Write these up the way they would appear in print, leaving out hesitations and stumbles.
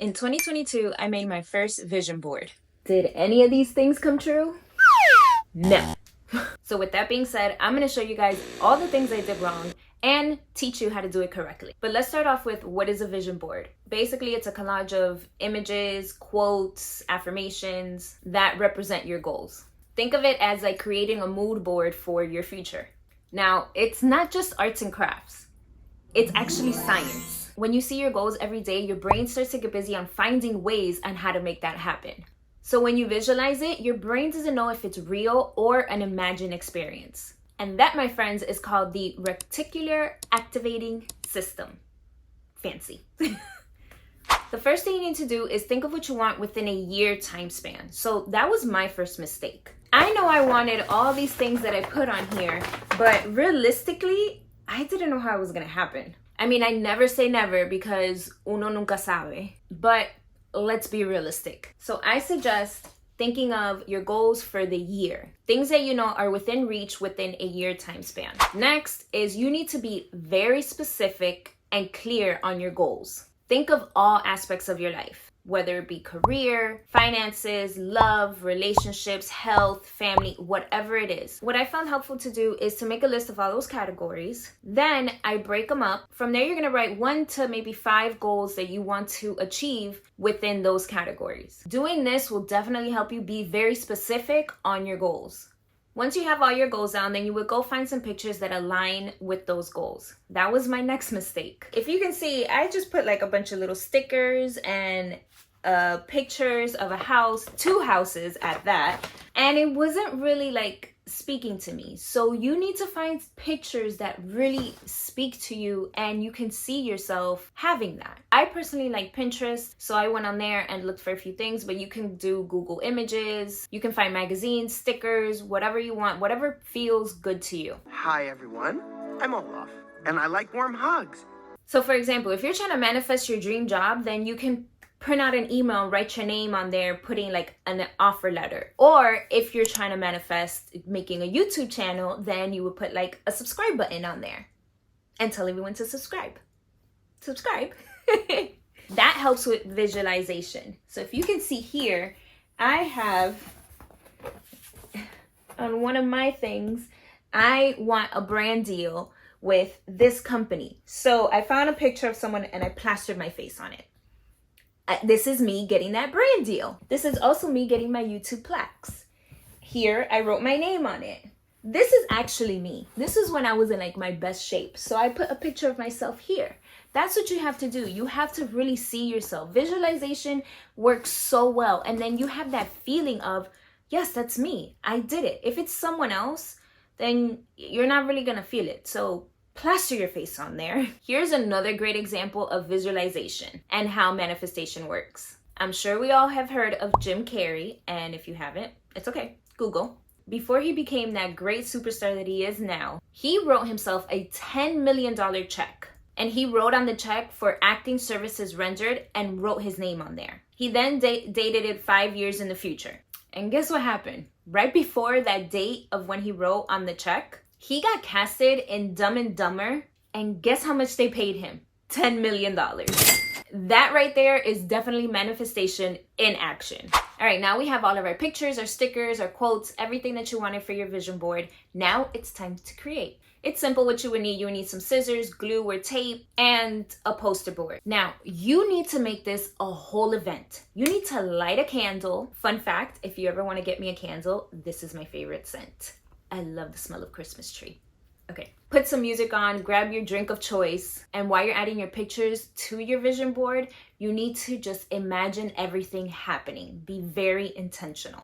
In 2022, I made my first vision board. Did any of these things come true? No. So with that being said, I'm going to show you guys all the things I did wrong and teach you how to do it correctly. But let's start off with what is a vision board. Basically, it's a collage of images, quotes, affirmations that represent your goals. Think of it as like creating a mood board for your future. Now, it's not just arts and crafts. It's actually science. When you see your goals every day, your brain starts to get busy on finding ways on how to make that happen. So when you visualize it, your brain doesn't know if it's real or an imagined experience. And that, my friends, is called the reticular activating system. Fancy. The first thing you need to do is think of what you want within a year time span. So that was my first mistake. I know I wanted all these things that I put on here, but realistically, I didn't know how it was going to happen. I mean, I never say never because uno nunca sabe, but let's be realistic. So I suggest thinking of your goals for the year. Things that you know are within reach within a year time span. Next is you need to be very specific and clear on your goals. Think of all aspects of your life, whether it be career, finances, love, relationships, health, family, whatever it is. What I found helpful to do is to make a list of all those categories. Then I break them up. From there, you're going to write 1 to maybe 5 goals that you want to achieve within those categories. Doing this will definitely help you be very specific on your goals. Once you have all your goals down, then you would go find some pictures that align with those goals. That was my next mistake. If you can see, I just put like a bunch of little stickers and pictures of a house, 2 houses at that, and it wasn't really like speaking to me. So you need to find pictures that really speak to you and you can see yourself having that. I personally like Pinterest, so I went on there and looked for a few things, but you can do Google Images, you can find magazines, stickers, whatever you want, whatever feels good to you. Hi everyone, I'm Olaf, and I like warm hugs. So for example, if you're trying to manifest your dream job, then you can print out an email, write your name on there, putting like an offer letter. Or if you're trying to manifest making a YouTube channel, then you would put like a subscribe button on there and tell everyone to subscribe. Subscribe. That helps with visualization. So if you can see here, I have on one of my things, I want a brand deal with this company. So I found a picture of someone and I plastered my face on it. This is me getting that brand deal. This is also me getting my YouTube plaques. Here, I wrote my name on it. This is actually me. This is when I was in like my best shape. So I put a picture of myself here. That's what you have to do. You have to really see yourself. Visualization works so well. And then you have that feeling of, yes, that's me. I did it. If it's someone else, then you're not really gonna feel it. So plaster your face on there. Here's another great example of visualization and how manifestation works. I'm sure we all have heard of Jim Carrey, and if you haven't, it's okay, Google. Before he became that great superstar that he is now, he wrote himself a $10 million check. And he wrote on the check for acting services rendered and wrote his name on there. He then dated it 5 years in the future. And guess what happened? Right before that date of when he wrote on the check, he got casted in Dumb and Dumber, and guess how much they paid him? $10 million. That right there is definitely manifestation in action. All right, now we have all of our pictures, our stickers, our quotes, everything that you wanted for your vision board. Now it's time to create. It's simple what you would need. You would need some scissors, glue or tape, and a poster board. Now, you need to make this a whole event. You need to light a candle. Fun fact, if you ever want to get me a candle, this is my favorite scent. I love the smell of Christmas tree. Okay, put some music on, grab your drink of choice, and while you're adding your pictures to your vision board, you need to just imagine everything happening. Be very intentional.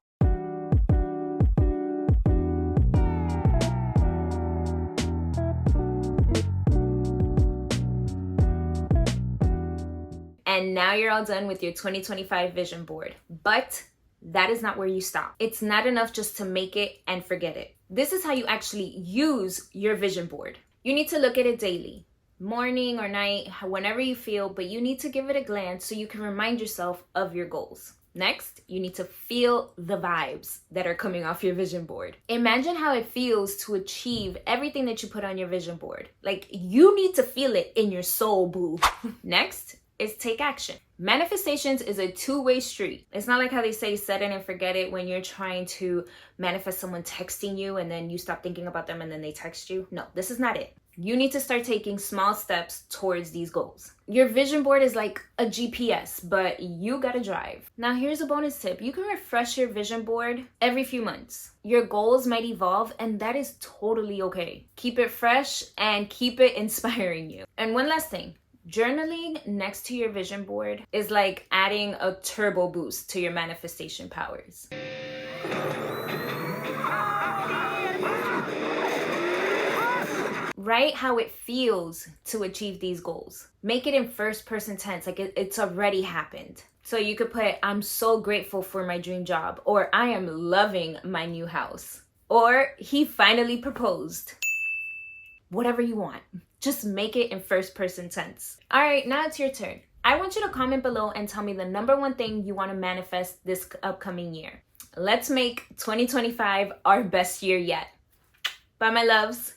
And now you're all done with your 2025 vision board. But that is not where you stop. It's not enough just to make it and forget it. This is how you actually use your vision board. You need to look at it daily, morning or night, whenever you feel, but you need to give it a glance so you can remind yourself of your goals. Next, you need to feel the vibes that are coming off your vision board. Imagine how it feels to achieve everything that you put on your vision board. Like, you need to feel it in your soul, boo. Next, is take action. Manifestations is a two-way street. It's not like how they say set it and forget it when you're trying to manifest someone texting you and then you stop thinking about them and then they text you. No, this is not it. You need to start taking small steps towards these goals. Your vision board is like a GPS, but you gotta drive. Now here's a bonus tip. You can refresh your vision board every few months. Your goals might evolve and that is totally okay. Keep it fresh and keep it inspiring you. And one last thing. Journaling next to your vision board is like adding a turbo boost to your manifestation powers. Write how it feels to achieve these goals. Make it in first person tense, like it's already happened. So you could put, I'm so grateful for my dream job, or I am loving my new house, or he finally proposed. Whatever you want. Just make it in first person tense. All right, now it's your turn. I want you to comment below and tell me the number one thing you want to manifest this upcoming year. Let's make 2025 our best year yet. Bye, my loves.